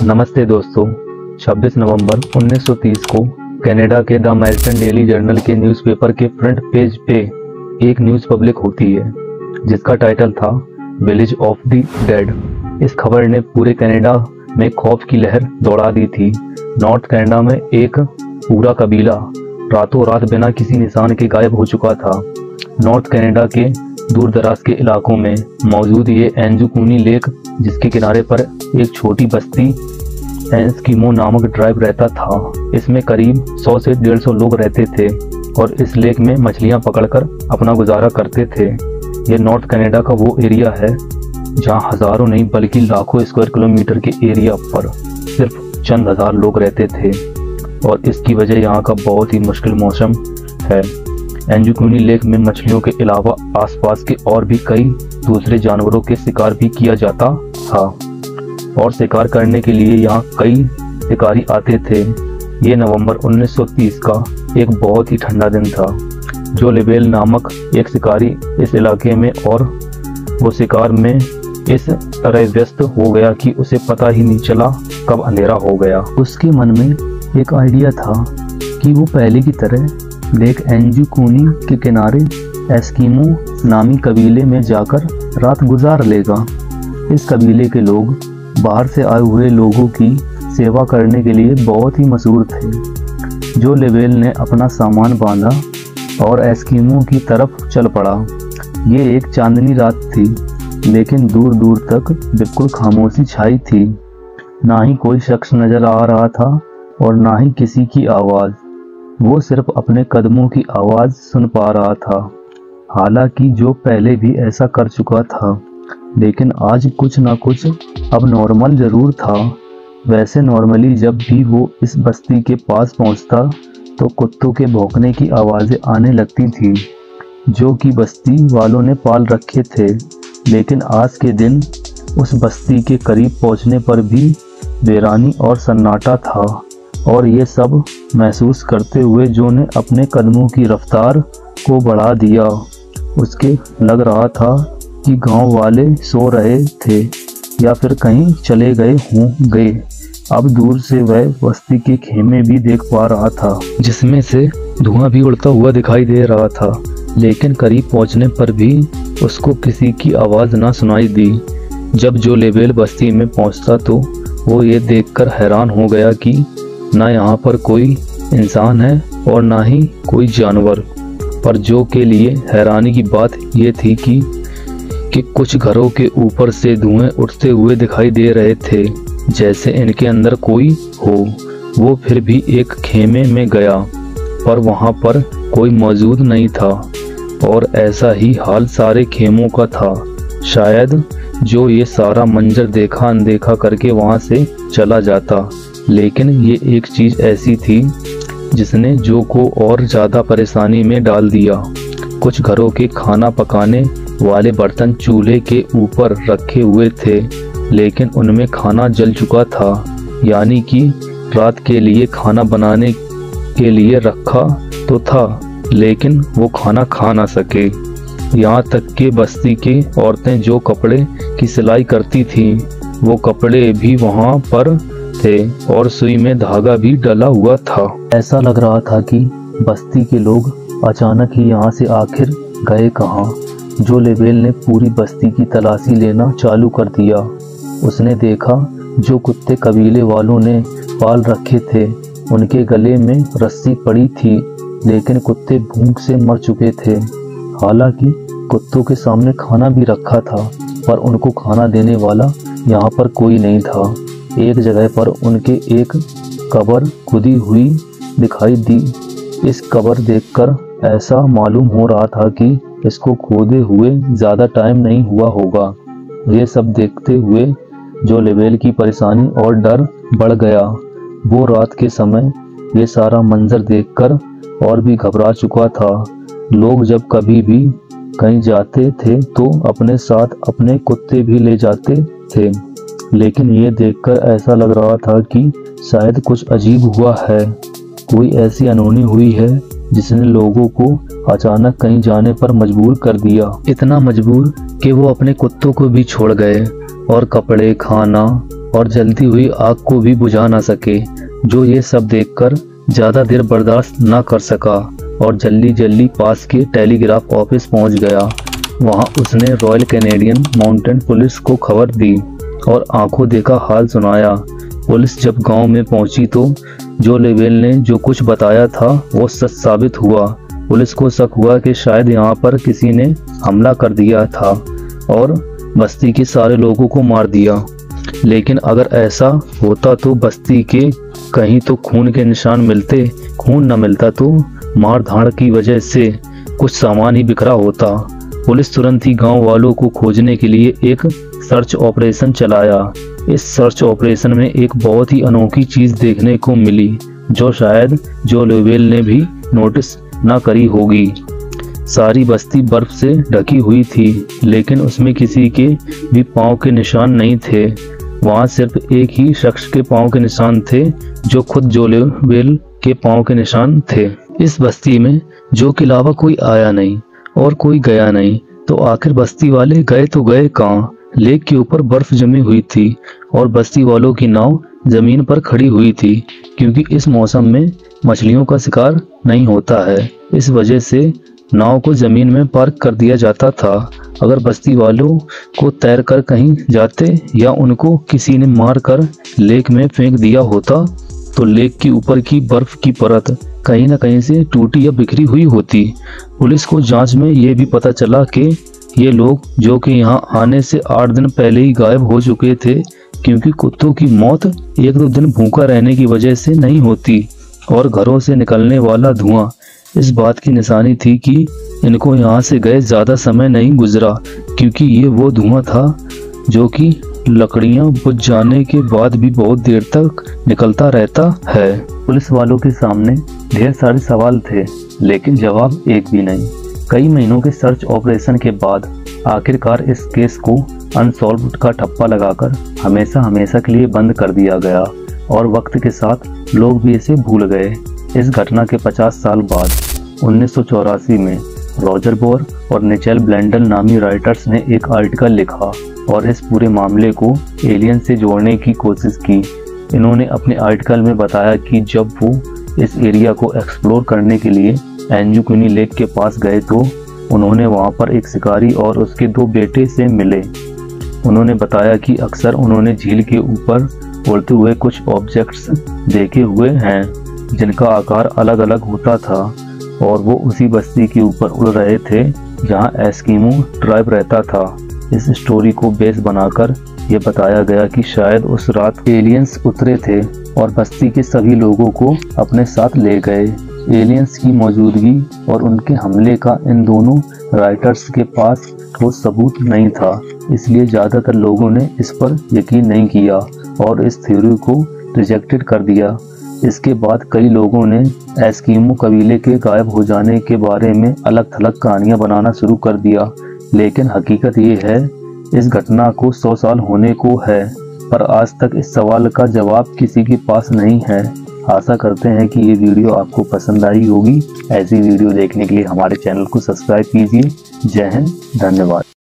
नमस्ते दोस्तों, 26 नवंबर 1930 को कनाडा के द अमेरिकन डेली जर्नल के न्यूज़पेपर के फ्रंट पेज पे एक न्यूज़ पब्लिक होती है जिसका टाइटल था विलेज ऑफ द डेड। इस खबर ने पूरे कनाडा में खौफ की लहर दौड़ा दी थी। नॉर्थ कनाडा में एक पूरा कबीला रातों रात बिना किसी निशान के गायब हो चुका था। नॉर्थ कनाडा के दूर दराज के इलाकों में मौजूद ये एंजुकुनी लेक, जिसके किनारे पर एक छोटी बस्ती एस्किमो नामक ट्राइब रहता था। इसमें करीब 100 से 150 लोग रहते थे और इस लेक में मछलियां पकड़कर अपना गुजारा करते थे। ये नॉर्थ कनाडा का वो एरिया है जहां हजारों नहीं बल्कि लाखों स्क्वायर किलोमीटर के एरिया पर सिर्फ चंद हजार लोग रहते थे और इसकी वजह यहाँ का बहुत ही मुश्किल मौसम है। एंजुकुनी लेक में मछलियों के अलावा आसपास के और भी कई दूसरे जानवरों के शिकार भी किया जाता था और शिकार करने के लिए यहाँ कई शिकारी आते थे। ये नवंबर 1930 का एक बहुत ही ठंडा दिन था। जो लेबेल नामक एक शिकारी इस इलाके में और वो शिकार में इस तरह व्यस्त हो गया कि उसे पता ही नहीं चला कब अंधेरा हो गया। उसके मन में एक आइडिया था कि वो पहले की तरह लेक एंजुकुनी के किनारे एस्किमो नामी कबीले में जाकर रात गुजार लेगा। इस कबीले के लोग बाहर से आए हुए लोगों की सेवा करने के लिए बहुत ही मशहूर थे। जो लेबेल ने अपना सामान बांधा और एस्किमो की तरफ चल पड़ा। ये एक चांदनी रात थी, लेकिन दूर दूर तक बिल्कुल खामोशी छाई थी। ना ही कोई शख्स नजर आ रहा था और ना ही किसी की आवाज़। वो सिर्फ अपने कदमों की आवाज़ सुन पा रहा था। हालांकि जो पहले भी ऐसा कर चुका था, लेकिन आज कुछ ना कुछ अब नॉर्मल ज़रूर था। वैसे नॉर्मली जब भी वो इस बस्ती के पास पहुंचता तो कुत्तों के भौंकने की आवाज़ें आने लगती थी, जो कि बस्ती वालों ने पाल रखे थे। लेकिन आज के दिन उस बस्ती के करीब पहुंचने पर भी वीरानी और सन्नाटा था और ये सब महसूस करते हुए जो ने अपने कदमों की रफ्तार को बढ़ा दिया। उसके लग रहा था कि गांव वाले सो रहे थे या फिर कहीं चले गए होंगे। अब दूर से वह बस्ती के खेमे भी देख पा रहा था, जिसमें से धुआं भी उड़ता हुआ दिखाई दे रहा था। लेकिन करीब पहुंचने पर भी उसको किसी की आवाज़ ना सुनाई दी। जब जो लेबेल बस्ती में पहुंचता तो वो ये देखकर हैरान हो गया कि ना यहाँ पर कोई इंसान है और ना ही कोई जानवर। पर जो के लिए हैरानी की बात ये थी कि कुछ घरों के ऊपर से धुएं उठते हुए दिखाई दे रहे थे, जैसे इनके अंदर कोई हो। वो फिर भी एक खेमे में गया पर वहाँ पर कोई मौजूद नहीं था और ऐसा ही हाल सारे खेमों का था। शायद जो ये सारा मंजर देखा अनदेखा करके वहाँ से चला जाता, लेकिन ये एक चीज़ ऐसी थी जिसने जो को और ज़्यादा परेशानी में डाल दिया। कुछ घरों के खाना पकाने वाले बर्तन चूल्हे के ऊपर रखे हुए थे, लेकिन उनमें खाना जल चुका था। यानी कि रात के लिए खाना बनाने के लिए रखा तो था, लेकिन वो खाना खा ना सके। यहाँ तक कि बस्ती की औरतें जो कपड़े की सिलाई करती थीं, वो कपड़े भी वहाँ पर थे और सुई में धागा भी डला हुआ था। ऐसा लग रहा था कि बस्ती के लोग अचानक ही यहाँ से आखिर गए कहाँ। जो लेबेल ने पूरी बस्ती की तलाशी लेना चालू कर दिया। उसने देखा जो कुत्ते कबीले वालों ने पाल रखे थे उनके गले में रस्सी पड़ी थी, लेकिन कुत्ते भूख से मर चुके थे। हालांकि कुत्तों के सामने खाना भी रखा था, पर उनको खाना देने वाला यहाँ पर कोई नहीं था। एक जगह पर उनके एक कब्र खुदी हुई दिखाई दी। इस कब्र देखकर ऐसा मालूम हो रहा था कि इसको खोदे हुए ज़्यादा टाइम नहीं हुआ होगा। ये सब देखते हुए जो लेबेल की परेशानी और डर बढ़ गया। वो रात के समय ये सारा मंजर देखकर और भी घबरा चुका था। लोग जब कभी भी कहीं जाते थे तो अपने साथ अपने कुत्ते भी ले जाते थे, लेकिन ये देखकर ऐसा लग रहा था कि शायद कुछ अजीब हुआ है। कोई ऐसी अनहोनी हुई है जिसने लोगों को अचानक कहीं जाने पर मजबूर कर दिया। इतना मजबूर कि वो अपने कुत्तों को भी छोड़ गए और कपड़े, खाना और जलती हुई आग को भी बुझा ना सके, जो ये सब देखकर ज्यादा देर बर्दाश्त ना कर सका और जल्दी जल्दी पास के टेलीग्राफ ऑफिस पहुंच गया। वहां उसने रॉयल कैनेडियन माउंटेन पुलिस को खबर दी और आंखों देखा हाल सुनाया। पुलिस जब गांव में पहुंची तो जो लेवेल ने जो कुछ बताया था वो सच साबित हुआ। पुलिस को शक हुआ कि शायद यहाँ पर किसी ने हमला कर दिया था और बस्ती के सारे लोगों को मार दिया। लेकिन अगर ऐसा होता तो बस्ती के कहीं तो खून के निशान मिलते, खून न मिलता तो मार धाड़ की वजह से कुछ सामान ही बिखरा होता। पुलिस तुरंत ही गांव वालों को खोजने के लिए एक सर्च ऑपरेशन चलाया। इस सर्च ऑपरेशन में एक बहुत ही अनोखी चीज देखने को मिली, जो शायद जो लेवेल ने भी नोटिस ना करी होगी। सारी बस्ती बर्फ से ढकी हुई थी, लेकिन उसमें किसी के भी पांव के निशान नहीं थे। वहां सिर्फ एक ही शख्स के पांव के निशान थे, जो खुद जो लेवेल के पांव के निशान थे। इस बस्ती में जो के अलावा कोई आया नहीं और कोई गया नहीं, तो आखिर बस्ती वाले गए तो गए कहाँ? लेक के ऊपर बर्फ जमी हुई थी और बस्ती वालों की नाव जमीन पर खड़ी हुई थी, क्योंकि इस मौसम में मछलियों का शिकार नहीं होता है। इस वजह से नाव को जमीन में पार्क कर दिया जाता था। अगर बस्ती वालों को तैर कर कहीं जाते या उनको किसी ने मार कर लेक में फेंक दिया होता तो लेक के ऊपर की बर्फ की परत कहीं न कहीं से टूटी या बिखरी हुई होती। पुलिस को जांच में ये भी पता चला कि ये लोग जो कि यहाँ आने से 8 दिन पहले ही गायब हो चुके थे, क्योंकि कुत्तों की मौत 1-2 दिन भूखा रहने की वजह से नहीं होती और घरों से निकलने वाला धुआं इस बात की निशानी थी कि इनको यहाँ से गए ज्यादा समय नहीं गुजरा, क्योंकि ये वो धुआं था जो कि लकड़ियां बुझ जाने के बाद भी बहुत देर तक निकलता रहता है। पुलिस वालों के सामने ढेर सारे सवाल थे, लेकिन जवाब एक भी नहीं। कई महीनों के सर्च ऑपरेशन के बाद आखिरकार इस केस को अनसॉल्व्ड का ठप्पा लगाकर हमेशा हमेशा के लिए बंद कर दिया गया और वक्त के साथ लोग भी इसे भूल गए। इस घटना के 50 साल बाद 1984 में रॉजर बोर और निचेल ब्लेंडल नामी राइटर्स ने एक आर्टिकल लिखा और इस पूरे मामले को एलियन से जोड़ने की कोशिश की। इन्होंने अपने आर्टिकल में बताया कि जब वो इस एरिया को एक्सप्लोर करने के लिए एंजुक्विनी लेक के पास गए तो उन्होंने वहां पर एक शिकारी और उसके 2 बेटे से मिले। उन्होंने बताया कि अक्सर उन्होंने झील के ऊपर उड़ते हुए कुछ ऑब्जेक्ट्स देखे हुए हैं, जिनका आकार अलग अलग होता था और वो उसी बस्ती के ऊपर उड़ रहे थे जहां एस्किमो ट्राइब रहता था। इस स्टोरी को बेस बनाकर ये बताया गया कि शायद उस रात एलियंस उतरे थे और बस्ती के सभी लोगों को अपने साथ ले गए। एलियंस की मौजूदगी और उनके हमले का इन दोनों राइटर्स के पास ठोस सबूत नहीं था, इसलिए ज़्यादातर लोगों ने इस पर यकीन नहीं किया और इस थ्योरी को रिजेक्टेड कर दिया। इसके बाद कई लोगों ने एस्किमो कबीले के गायब हो जाने के बारे में अलग थलग कहानियां बनाना शुरू कर दिया, लेकिन हकीकत ये है इस घटना को 100 साल होने को है, पर आज तक इस सवाल का जवाब किसी के पास नहीं है। आशा करते हैं कि ये वीडियो आपको पसंद आई होगी। ऐसी वीडियो देखने के लिए हमारे चैनल को सब्सक्राइब कीजिए। जय हिंद, धन्यवाद।